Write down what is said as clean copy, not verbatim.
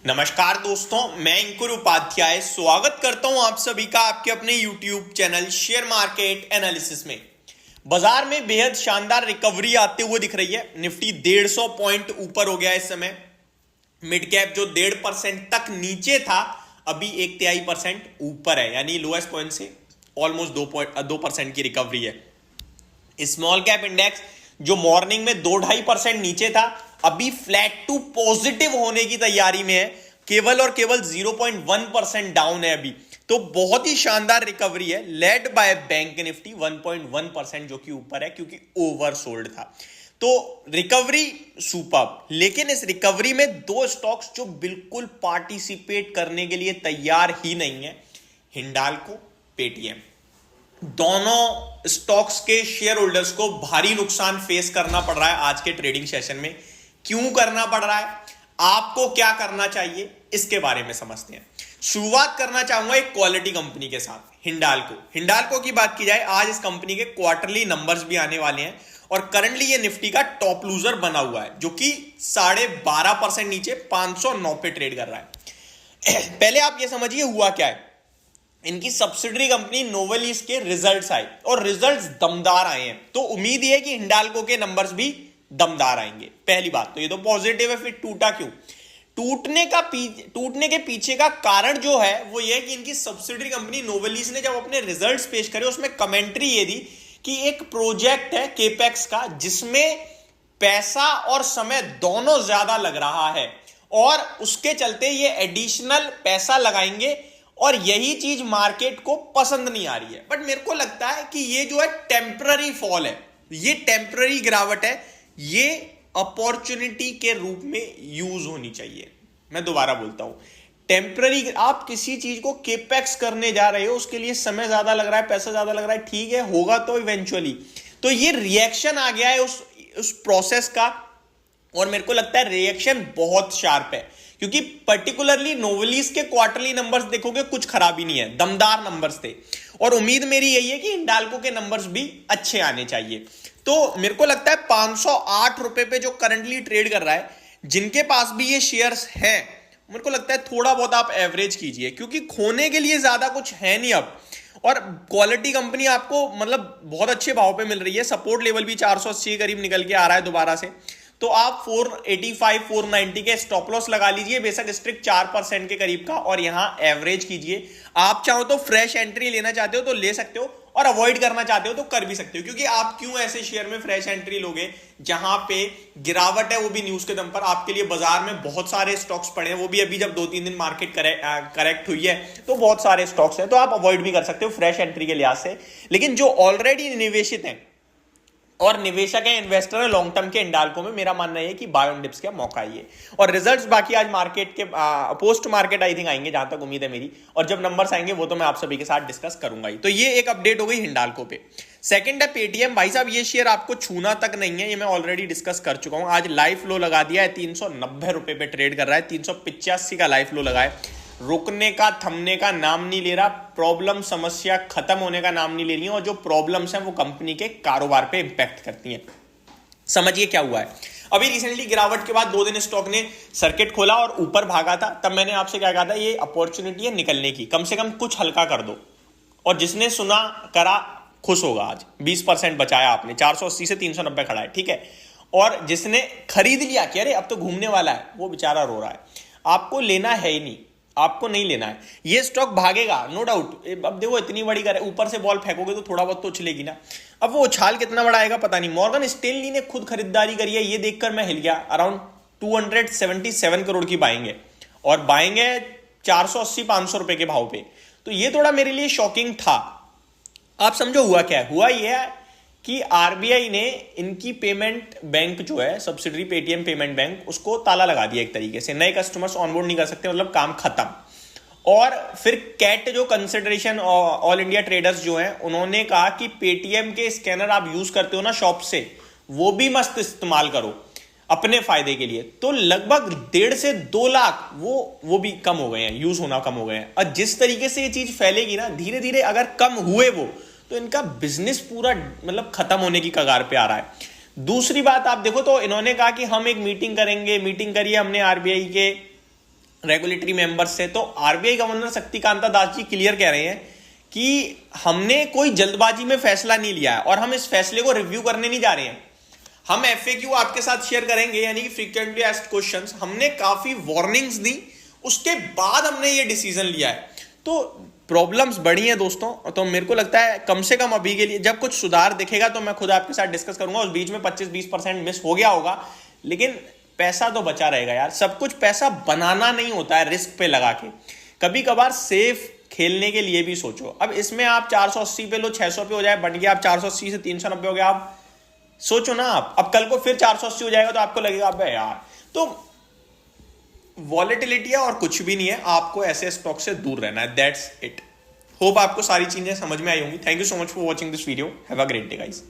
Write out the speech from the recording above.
नमस्कार दोस्तों, मैं अंकुर उपाध्याय स्वागत करता हूं आप सभी का आपके अपने YouTube channel share market analysis में। बाजार में बेहद शानदार रिकवरी आते हुए दिख रही है। निफ्टी 150 पॉइंट ऊपर हो गया इस समय। मिड कैप जो 1.5% तक नीचे था अभी 1/3% ऊपर है, यानी लोएस्ट पॉइंट से ऑलमोस्ट 2% की रिकवरी है। स्मॉल कैप इंडेक्स जो मॉर्निंग में 2-2.5% नीचे था अभी फ्लैट टू पॉजिटिव होने की तैयारी में है, केवल और केवल 0.1% डाउन है अभी। तो बहुत ही शानदार रिकवरी है, लेड बाय बैंक निफ्टी 1.1% जो कि ऊपर है क्योंकि ओवरसोल्ड था। तो रिकवरी सुपर्ब, लेकिन इस रिकवरी में दो स्टॉक्स जो बिल्कुल पार्टिसिपेट करने के लिए तैयार ही नहीं है, हिंडाल्को, पेटीएम। दोनों स्टॉक्स के शेयर होल्डर्स को भारी नुकसान फेस करना पड़ रहा है आज के ट्रेडिंग सेशन में। क्यों करना पड़ रहा है, आपको क्या करना चाहिए, इसके बारे में समझते हैं। शुरुआत करना चाहूंगा एक क्वालिटी कंपनी के साथ, हिंडाल्को की बात की जाए, आज इस कंपनी के क्वार्टरली नंबर्स भी आने वाले हैं और करंटली ये निफ्टी का टॉप लूजर बना हुआ है, जो कि 12.5% नीचे 509 पे ट्रेड कर रहा है। पहले आप ये समझिए हुआ क्या है। इनकी सब्सिडरी कंपनी नोवेलिस के रिजल्ट्स आए और रिजल्ट्स दमदार आए हैं, तो उम्मीद ये है कि हिंडाल्को के नंबर्स भी दमदार आएंगे। पहली बात तो ये तो पॉजिटिव है। फिर टूटा क्यों? टूटने के पीछे का कारण जो है वो ये है कि इनकी सब्सिडरी कंपनी नोवेलिस ने जब अपने रिजल्ट्स पेश करे उसमें कमेंट्री ये दी कि एक प्रोजेक्ट है केपेक्स का जिसमें पैसा और समय दोनों ज्यादा लग रहा है और उसके चलते ये एडिशनल पैसा लगाएंगे और यही चीज मार्केट को पसंद नहीं आ रही है। बट मेरे को लगता है कि ये जो है टेम्पररी फॉल है, ये टेम्पररी गिरावट है, ये अपॉर्चुनिटी के रूप में यूज होनी चाहिए। मैं दोबारा बोलता हूं, टेम्पररी। आप किसी चीज को केपेक्स करने जा रहे हो, उसके लिए समय ज्यादा लग रहा है, पैसा ज्यादा लग रहा है, ठीक है, होगा तो इवेंचुअली। तो ये रिएक्शन आ गया है उस प्रोसेस का और मेरे को लगता है रिएक्शन बहुत शार्प है क्योंकि पर्टिकुलरली नोवेलिस के क्वार्टरली नंबर्स देखोगे कुछ खराबी नहीं है, दमदार नंबर्स थे और उम्मीद मेरी यही है कि हिंडाल्को के नंबर्स भी अच्छे आने चाहिए। तो मेरे को लगता है 508 रुपए पे जो करंटली ट्रेड कर रहा है, जिनके पास भी ये शेयर्स हैं, मेरे को लगता है थोड़ा बहुत आप एवरेज कीजिए क्योंकि खोने के लिए ज्यादा कुछ है नहीं अब। और क्वालिटी कंपनी आपको मतलब बहुत अच्छे भाव पे मिल रही है। सपोर्ट लेवल भी 480 के करीब निकल के आ रहा है दोबारा से। तो आप 485 490 के स्टॉप लॉस लगा लीजिए, बेशक स्ट्रिक्ट 4% के करीब का, और यहां एवरेज कीजिए। आप चाहो तो फ्रेश एंट्री लेना चाहते हो तो ले सकते हो और अवॉइड करना चाहते हो तो कर भी सकते हो, क्योंकि आप क्यों ऐसे शेयर में फ्रेश एंट्री लोगे जहां पे गिरावट है, वो भी न्यूज के दम पर। आपके लिए बाजार में बहुत सारे स्टॉक्स पड़े हैं, वो भी अभी जब 2-3 दिन मार्केट करेक्ट हुई है तो बहुत सारे स्टॉक्स हैं, तो आप अवॉइड भी कर सकते हो फ्रेश एंट्री के लिहाज से। लेकिन जो ऑलरेडी निवेशित हैं और निवेशक है, इन्वेस्टर है लॉन्ग टर्म के, हिंडाल्को में मेरा मानना है कि बाय ऑन डिप्स का मौका है ये। और रिजल्ट्स बाकी आज मार्केट के पोस्ट मार्केट आई थिंक आएंगे, जहां तक उम्मीद है मेरी, और जब नंबर्स आएंगे वो तो मैं आप सभी के साथ डिस्कस करूंगा ही। तो ये एक अपडेट हो गई हिंडाल्को पे। सेकंड है पेटीएम। भाई साहब ये शेयर आपको छूना तक नहीं है, ये मैं ऑलरेडी डिस्कस कर चुका हूं। आज लाइफ लो लगा दिया है, 390 रुपए पे ट्रेड कर रहा है, 385 का लाइफ लो लगा है। रुकने का थमने का नाम नहीं ले रहा, प्रॉब्लम समस्या खत्म होने का नाम नहीं ले रही है, और जो प्रॉब्लम्स हैं वो कंपनी के कारोबार पे इंपैक्ट करती हैं। समझिए क्या हुआ है। अभी रिसेंटली गिरावट के बाद 2 दिन स्टॉक ने सर्किट खोला और ऊपर भागा था, तब मैंने आपसे क्या कहा था, ये अपॉर्चुनिटी है निकलने की, कम से कम कुछ हल्का कर दो। और जिसने सुना करा खुश होगा। आज 20% बचाया आपने, 480 से 390 खड़ा है, ठीक है। और जिसने खरीद लिया कि अरे अब तो घूमने वाला है, वो बेचारा रो रहा है। आपको लेना है ही नहीं, आपको नहीं लेना है। ये स्टॉक भागेगा नो डाउट। अब देखो इतनी बड़ी करे, ऊपर से बॉल फेंकोगे तो थोड़ा बहुत तो उछलेगी ना। अब वो उछाल कितना बड़ा आएगा पता नहीं। मॉर्गन स्टैनली ने खुद खरीदारी करी है, ये देखकर मैं हिल गया। अराउंड 277 करोड़ की बाएंगे और बाएंगे 480-500 रुपए के भाव पे। तो ये थोड़ा मेरे लिए शॉकिंग था। आप समझो हुआ क्या है। हुआ ये है कि आरबीआई ने इनकी पेमेंट बैंक जो है सब्सिडरी पेटीएम पेमेंट बैंक, उसको ताला लगा दिया एक तरीके से। नए कस्टमर्स ऑनबोर्ड नहीं कर सकते, मतलब काम खत्म। और फिर कैट जो कंसिडरेशन ऑल इंडिया ट्रेडर्स जो हैं, उन्होंने कहा कि पेटीएम के स्कैनर आप यूज करते हो ना शॉप से, वो भी मस्त इस्तेमाल करो अपने फायदे के लिए। तो लगभग 1.5 से 2 लाख वो भी कम हो गए हैं, यूज होना कम हो गए हैं। और जिस तरीके से ये चीज फैलेगी ना धीरे धीरे, अगर कम हुए वो, तो इनका बिजनेस पूरा मतलब खत्म होने की कगार पे आ रहा है। दूसरी बात आप देखो तो इन्होंने कहा कि हम एक मीटिंग करेंगे, मीटिंग करिए हमने आरबीआई के रेगुलेटरी मेंबर्स से। तो RBI governor Shaktikanta Das ji clear कह रहे हैं कि हमने कोई जल्दबाजी में फैसला नहीं लिया है और हम इस फैसले को रिव्यू करने नहीं जा रहे हैं। हम एफएक्यू आपके साथ शेयर करेंगे, यानी कि फ्रीक्वेंटली आस्क्ड क्वेश्चंस। हमने काफी वार्निंग्स दी, उसके बाद हमने ये डिसीजन लिया है। तो प्रॉब्लम्स बढ़ी हैं दोस्तों, तो मेरे को लगता है कम से कम अभी के लिए जब कुछ सुधार दिखेगा तो मैं खुद आपके साथ डिस्कस करूंगा। उस बीच में 25-20% मिस हो गया होगा, लेकिन पैसा तो बचा रहेगा यार। सब कुछ पैसा बनाना नहीं होता है रिस्क पे लगा के, कभी कभार सेफ खेलने के लिए भी सोचो। अब इसमें आप 480 पे लो, 600 पे हो जाए, बढ़ गया आप 480 से 390 हो गया, आप सोचो ना। आप अब कल को फिर 480 हो जाएगा तो आपको लगेगा अबे यार। तो वॉलेटिलिटी है और कुछ भी नहीं है, आपको ऐसे स्टॉक से दूर रहना है, दैट्स इट। होप आपको सारी चीजें समझ में आई होंगी। Thank you so much for watching this video. Have a great day guys.